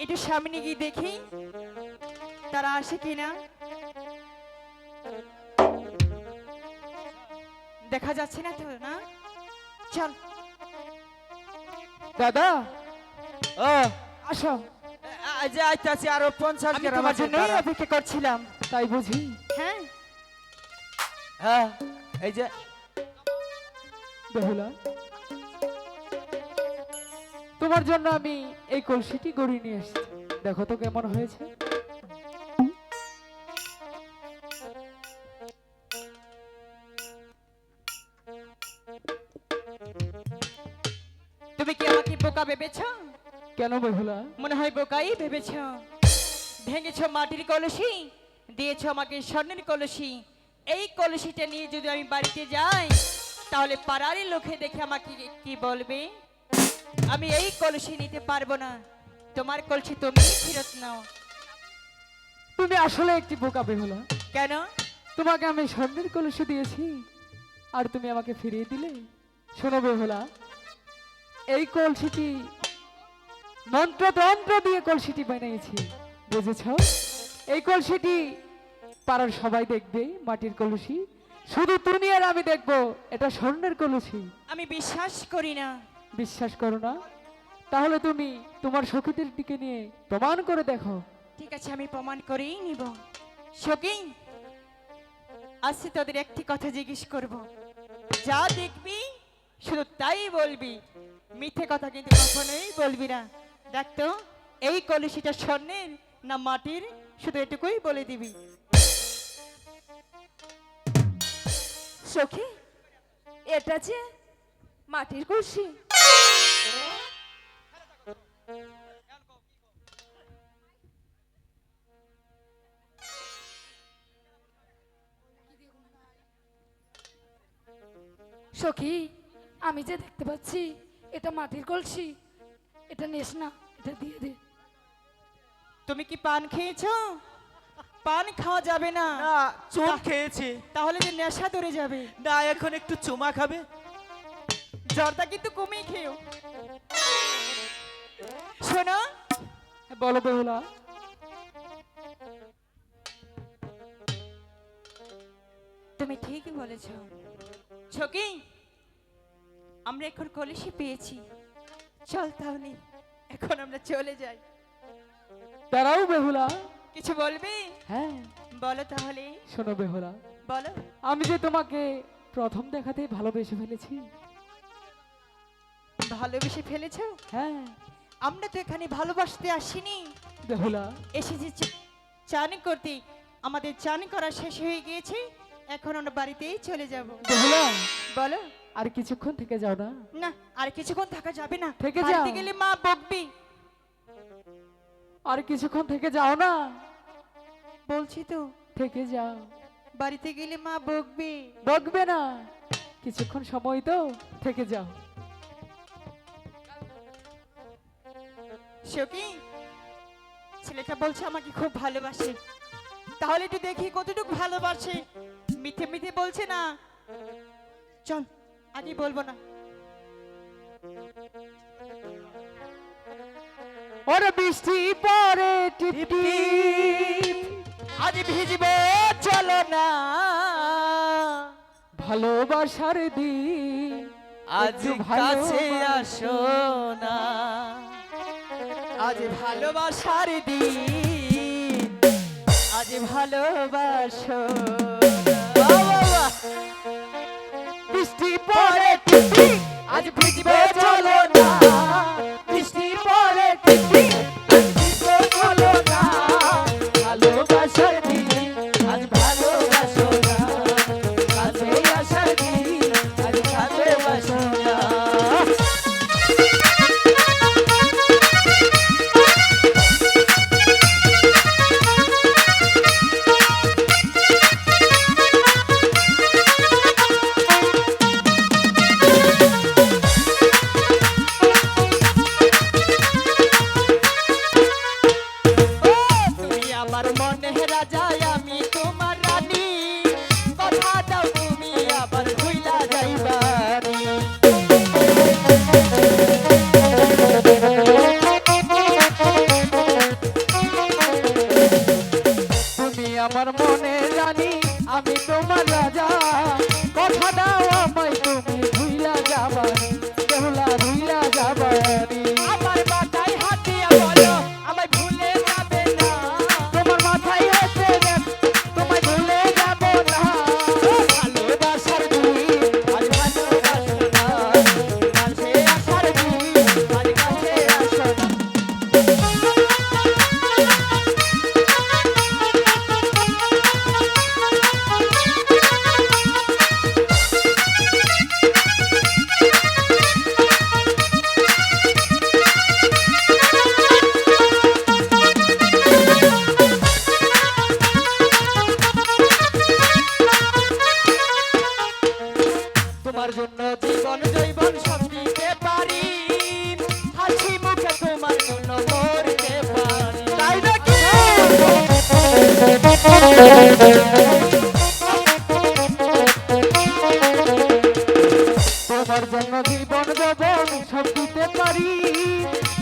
একটু সামনে গিয়ে দেখি তারা আসে কিনা। দেখা যাচ্ছে না তো, না? চল দাদা, ও আসো। যে আইতাছি আরো 50 আমি গ্রাম তোমার আছে জন্যই দাঁড়া। অপেক্ষা করছিলাম। তাই বুঝি? হ্যাঁ, হ্যাঁ এই যে বেহুলা, তোমার জন্য আমি এই কলসিটি গড়িয়ে নিয়ে এসেছি। দেখো তো কেমন হয়েছে। তুমি কি আমাকে বোকা ভেবেছো? কেন বেহুলা? মনে হয় বোকাই ভেবেছো। ভেঙেছো মাটির কলসি, দিয়েছো আমাকে স্বর্ণের কলসি। এই কলসিটা নিয়ে যদি আমি বাড়িতে যাই, তাহলে পাড়ার লোকে দেখে আমাকে কি বলবে? আমি এই কলসি নিতে পারবো না। তোমার কলসি তুমি ফেরত নাও। তুমি আসলে একটি বোকা বেহুলা। কেন? তোমাকে আমি স্বর্ণের কলসি দিয়েছি আর তুমি আমাকে ফিরিয়ে দিলে। শোনো বেহুলা, এই কলসিটি মন্ত্রতন্ত্র দিয়ে কলসিটি বানিয়েছি, বুঝেছ? এই কলসিটি পাড়ার সবাই দেখবে মাটির কলসি, শুধু তুমি আর আমি দেখবো এটা স্বর্ণের কলসি। আমি বিশ্বাস করি না। বিশ্বাস করো না? তাহলে তুমি তোমার সখীদের দিকে নিয়ে প্রমাণ করে দেখো। ঠিক আছে, আমি প্রমাণ করেই নিব। সখী, আজকে তোদের একটি কথা জিজ্ঞেস করব। যা দেখবি শুধু তাই বলবি, মিথ্যে কথা কিন্তু কখনোই বলবি না। দেখ তো, এই কলসিটা স্বর্ণের না মাটির, শুধু এটুকুই বলে দিবি। সখী, এটা যে মাটির কলসি। সখী, আমি যে দেখতে পাচ্ছি এটা মাটির কলসি, এটা নেস না, এটা দিয়ে দে। তুমি কি পান খেয়েছো? পান খাওয়া যাবে না। না চুন খেয়েছি। তাহলে যে নেশা ধরে যাবে। না এখন একটু চুমা খাবে। জ্বরটা কিন্তু কমিয়ে খেও। শোনো, বলো বেহুলা। তুমি ঠিকই বলেছ। ছকি, আমরা এখন কলসি পেয়েছি। চল তাহলে এখন আমরা চলে যাই। দাঁড়াও বেহুলা। কিছু বলবি? হ্যাঁ, বলো তাহলে। শোনো বেহুলা, বলো। আমি যে তোমাকে প্রথম দেখাতেই ভালোবেসে ফেলেছি। ভালোবেসে ফেলেছো? হ্যাঁ আমরা তো এখানে ভালোবাসতে আসিনি, বেহুলা। এসেছি চান করতে। আমাদের চান করা শেষ হয়ে গিয়েছে, এখন আমরা বাড়িতেই চলে যাব। বেহুলা, বলো। আর কিছুক্ষণ থেকে যাও না। না, আর কিছুক্ষণ থাকা যাবে না। থেকে বাড়িতে যাও। গেলে মা বকবি। আর কিছুক্ষণ থেকে যাও না। বলছি তো, থেকে যাও। বাড়িতে গেলে মা বকবে। বকবে না, কিছুক্ষণ সময় তো, থেকে যাও। সখী, ছেলেটা বলছে আমাকে খুব ভালোবাসে। তাহলে একটু দেখি কতটুকু ভালোবাসে। মিথ্যে মিথ্যে বলছে না। চল, আগে বলবো না। ওরে বৃষ্টি পরে টিপ টিপ, আজ ভিজব চলো না। ভালোবাসার দিন আজ একটু কাছে ভালোবাসো। আসো না। আজ ভালোবাসার দিন, আজ ভালোবাসো। বাহ, বাহ, বাহ। বৃষ্টি পরে টিপ টিপ, আজ ভিজবে চলো না। বৃষ্টি পরে টিপি আজ ভিজবে চলো না। ভালোবাসার দিন আজ ভালোবাসো না। কাছে আসার দিন আজ ভালোবাসো না। তুমি আমার মনে রাজা, আমি তোমার রানী। কথা দাও তুমি আবার ভুইলা যাইবানি। আমার মনে জানি আমি তোমার রাজা, কথা দাও আমায় তুমি ভুইলা যাবানি, বেহুলা ভুইলা যাবানি। আমার মাথায় হাত দিয়া বলো আমায় ভুলে যাবে না। তোমার মাথায় হেসে দেখ তোমায় ভুলে যাব না। ভালোবাসার দিন আজ ভালোবাসো না, কাছে আসার দিন আজ কাছে আসো না। তোমার জন্য জীবন জৈবন সব দিতে পারি, হাসি মুখে তোমার জন্য মরতে পারি। তাই নাকি? তোমার জন্য জীবন যৌবন সব দিতে পারি,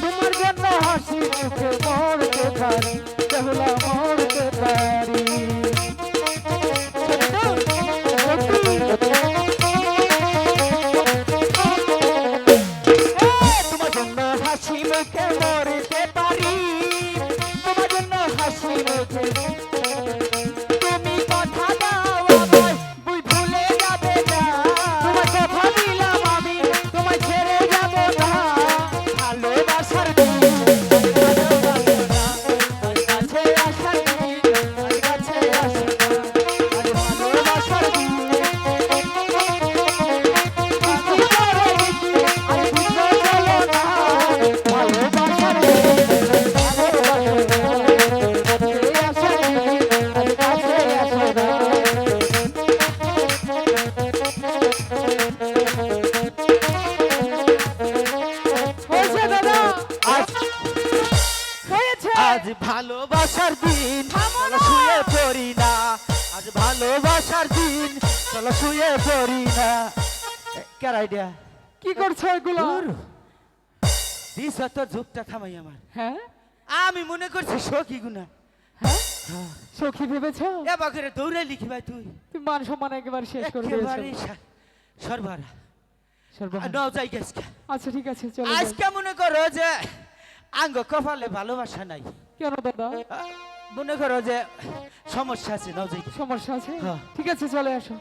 তোমার জন্য হাসি মুখে মরতে পারি, বেহুলা মরতে পারি। তোমার জন্য হাসি মুখে মরতে পারি, তোমার জন্য হাসি মুখে। তুমি কথা দাও আমায় বুই ভুলে যাবে না। তোমার কথা দিলাম আমি তোমায় ছেড়ে যাব না। ভালোবাসার দিন ভালোবাসো না, আজ কাছে আসার দিন আজ কাছে আসো না। আজ ভালোবাসার দিন কি করে দিছি আর বুঝতে চলো না। ভালোবাসার দিন, ভালোবাসার দিন, কাছে আসা দিন, আর কাছে আসো না। হয়েছে দাদা, হয়েছে। আজ ভালোবাসার দিন চলো শুয়ে পড়ি না। আজ ভালোবাসার দিন চলো শুয়ে পড়ি না। কার আইডিয়া কি করছো এগুলো? দিস তো যুগটা থামাই আমার। হ্যাঁ আমি মনে করছি সখী গুনা হ্যাঁ, সখী ভেবেছ? এ বাকরে দৌড়ে লিখি ভাই তুই তুমি মান সম্মান একেবারে শেষ করে একেবারে দিয়েছো। সর্বারা সর্বহারা। নাও যাই আজকে। আচ্ছা ঠিক আছে চলো যাই। আজকে মনে করো যে আঙ্গ কপালে ভালোবাসা নাই। কেন দাদা, মনে করো যে সমস্যা আছে, নাও যাই। সমস্যা আছে? হ্যাঁ। ঠিক আছে চলে আসো।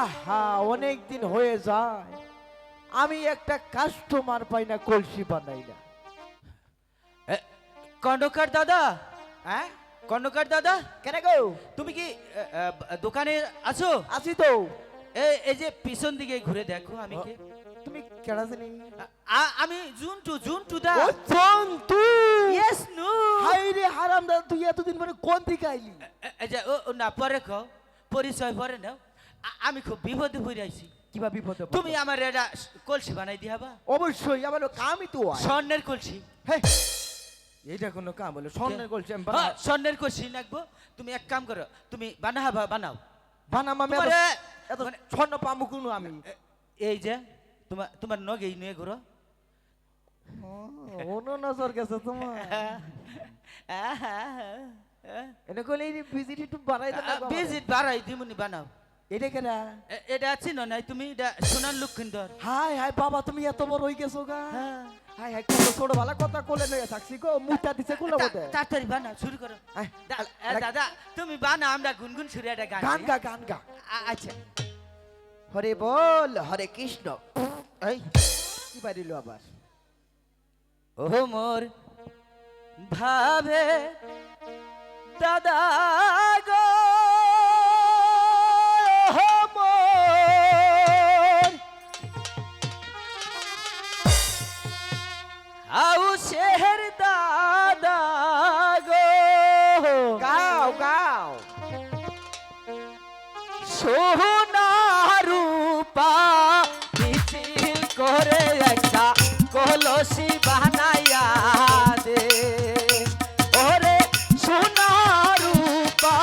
আহা অনেক দিন হয়ে যায় আমি একটা কাস্টমার পাই না, কলসি বানাই না। কর্ণকার দাদা, হ্যাঁ কর্ণকার দাদা, কেন গো? তুমি কি দোকানে আছো? আছি তো। এই যে পিছন দিকে ঘুরে দেখো আমি কে। তুমি কেডা জানি? আমি জুন্টু, জুন্টু দা। ও জন্তু। Yes no. হাই রে হারামদা, তুই এতদিন মানে কোন দিকে আইলি? এই যে ও না পরে কও, পরিচয় পরে নাও। আমি খুব বিপদে পড়ে আইছি। কিবা বিপদে পড়ছো? তুমি আমার এটা কলসি বানাই দিয়াবা? অবশ্যই, আমার কামই তো আয়। স্বর্ণের কলসি। হে, এইটা কোনো কাম হলো? স্বর্ণের কলসি আমি হ্যাঁ, স্বর্ণের কলসি লাগবো। তুমি এক কাম করো, তুমি বানাবা, বানাও। বানাম আমি। তোমারে- এত মানে- স্বর্ণ পামু কোনো আমি? এই যে তোমার তোমার নগে নিয়ে ঘুরো। অন্য নজর গেছে তোমার। এনে কইলে এই ভিজিট একটু বাড়াই দাও না? ভিজিট বাড়াই দিমুনি, বানাও। এটা কেডা? এটা আছে না নাই? তুমি এটা সোনার লক্ষিন্দর। হাই হাই বাবা, তুমি এত বড় হই গেছো গা। হ্যাঁ। হাই হাই, কত ছোট ভালো কথা কোলে লইয়া থাকছি গো, মুটা দিছে কোলে বটে। তাড়াতাড়ি বানাও, শুরু করো। আয়, দাদা তুমি বানাও, আমরা গুনগুন সুরে একটা গান গান গাই। গা, গান গা। আচ্ছা। হরে বল হরে কৃষ্ণ। এই কি বাড়িল আবার? ও মোর ভাবে দাদা গো, ও মোর আউ শেহর দাদা গো। গাও গাও। সোনা রূপা মিছিল করে একটা কলসি বানাইয়া দে। ওরে সোনা রূপা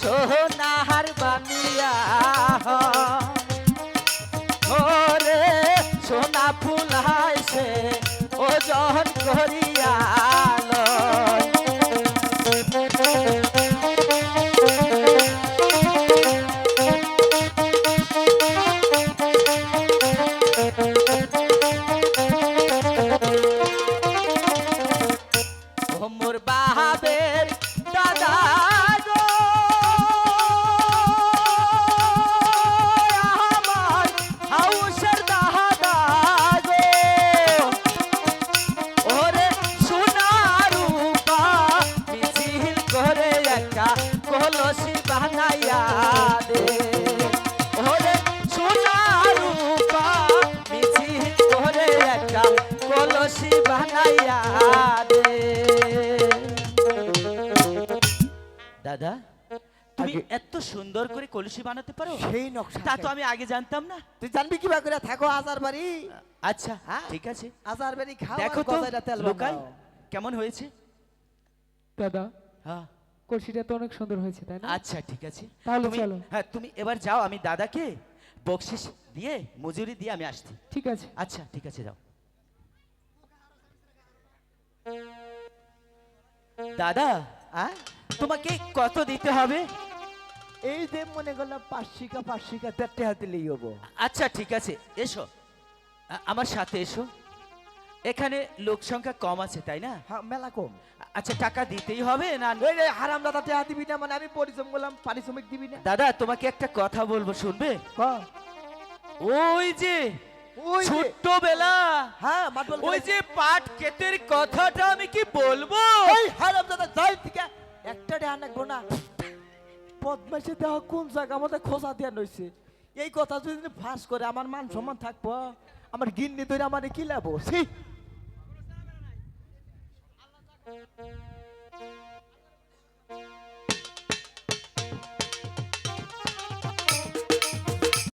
সোনার বানিয়া ওরে সোনা ফুলাইছে ওজন করিয়া লয়। ও মোর বাহাবের দাদা গো, আমার হাউসের দাদা গো, ওরে সোনা রূপা মিছিল করে একটা কলসি বানাইয়া দে। ওরে সোনা রূপা মিছিল করে একটা কলসি বানাইয়া দে। দাদা তুমি আগে- এত সুন্দর করে কলসি বানাতে পারো? সেই নকশা তা তো আমি আগে জানতাম না। তুই জানবি কিবা করে থাকো আজার বাড়ি, আচ্ছা হ্যাঁ? ঠিক আছে, আজার বাড়ি খাও দেখো আর তো গজাইরা তেল লোকাই বানাও। কেমন হয়েছে। দাদা হ্যাঁ কলসিটা তো অনেক সুন্দর হয়েছে তাই না? আচ্ছা ঠিক আছে, তাহলে তুমি চলো। হ্যাঁ তুমি এবার যাও, আমি দাদাকে বকশিস দিয়ে মজুরি দিয়ে আমি আসছি। ঠিক আছে। আচ্ছা ঠিক আছে যাও। দাদা হ্যাঁ? তোমাকে কত দিতে হবে? এই যে মনে করলাম 5 টাকা দিলেই হবো। আচ্ছা ঠিক আছে, এসো আমার সাথে এসো। এখানে লোক সংখ্যা কম আছে তাই না? হ্যাঁ মেলা কম। আচ্ছা টাকা দিতেই হবে না? এই রে হারাম দাদা টাকা দিবি না মানে আমি পরিশ্রম করলাম পারিশ্রমিক দিবি না? দাদা তোমাকে একটা কথা বলবো, শুনবে? ক। ওই যে ওই যে, ছোট্টবেলা হ্যাঁ মাটবল ওই যে পাট ক্ষেতের কথাটা আমি কি বলবো? এই হারাম দাদা যাই থেকে একটা টাকা নাকবো না। বদমাইশে দেহ কোন জায়গা আমাদের খোঁজা দিয়া নইছে। এই কথা যদি ফাঁস করে আমার মান সম্মান থাকবো, আমার গিন্নি ধরে আমার কি লাভ? ছি